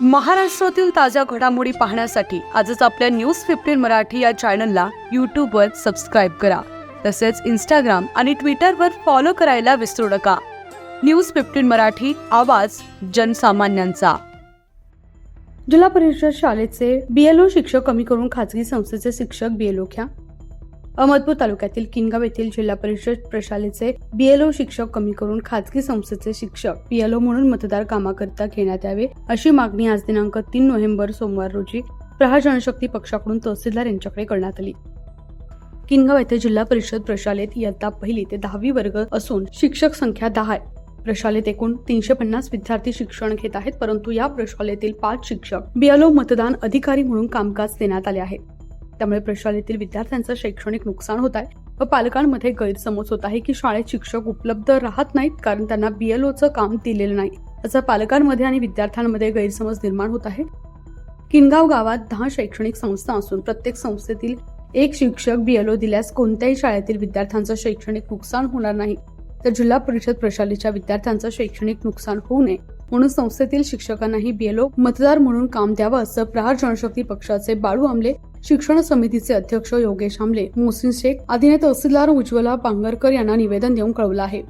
महाराष्ट्रातील ताज्या घडामोडी पाहण्यासाठी आजच आपल्या न्यूज 15 मराठी या चॅनलला यूट्यूबवर सबस्क्राईब करा. तसेच इंस्टाग्राम आणि ट्विटरवर फॉलो करायला विसरू नका. न्यूज 15 मराठी, आवाज जनसामान्यांचा. जिल्हा परिषद शाळेचे बीएलओ शिक्षक कमी करून खासगी संस्थेचे शिक्षक बीएलओ घ्या. अहमदपूर तालुक्यातील किनगाव येथील जिल्हा परिषद प्रशालेचे बीएलओ शिक्षक कमी करून खासगी संस्थेचे शिक्षक बीएलओ म्हणून मतदार कामाकरिता घेण्यात यावे, अशी मागणी आज दिनांक 3 नोव्हेंबर सोमवार रोजी प्रहार जनशक्ती पक्षाकडून तहसीलदार यांच्याकडे करण्यात आली. किनगाव येथे जिल्हा परिषद प्रशालेत इयत्ता 1ली ते 10वी वर्ग असून शिक्षक संख्या 10 आहे. प्रशालेत एकूण 350 विद्यार्थी शिक्षण घेत आहेत, परंतु या प्रशालेतील 5 शिक्षक बीएलओ मतदान अधिकारी म्हणून कामकाज देण्यात आले आहे. त्यामुळे प्रशालेतील विद्यार्थ्यांचं शैक्षणिक नुकसान होत आहे व पालकांमध्ये गैरसमज होत आहे की शाळेत शिक्षक उपलब्ध राहत नाहीत कारण त्यांना बीएलओचं काम दिलेलं नाही, असा पालकांमध्ये आणि विद्यार्थ्यांमध्ये गैरसमज निर्माण होत आहे. किनगाव गावात 10 शैक्षणिक संस्था असून प्रत्येक संस्थेतील एक शिक्षक बीएलओ दिल्यास कोणत्याही शाळेतील विद्यार्थ्यांचं शैक्षणिक नुकसान होणार नाही, तर जिल्हा परिषद प्रशालेच्या विद्यार्थ्यांचं शैक्षणिक नुकसान होऊ नये म्हणून संस्थेतील शिक्षकांनाही बीएलओ मतदार म्हणून काम द्यावं, असं प्रहार जनशक्ती पक्षाचे बाळू आमले, शिक्षण समितीचे अध्यक्ष योगेश आमले, मोहसिन शेख आदीने तहसीलदार उज्ज्वला पांगरकर यांना निवेदन देऊन कळवलं आहे.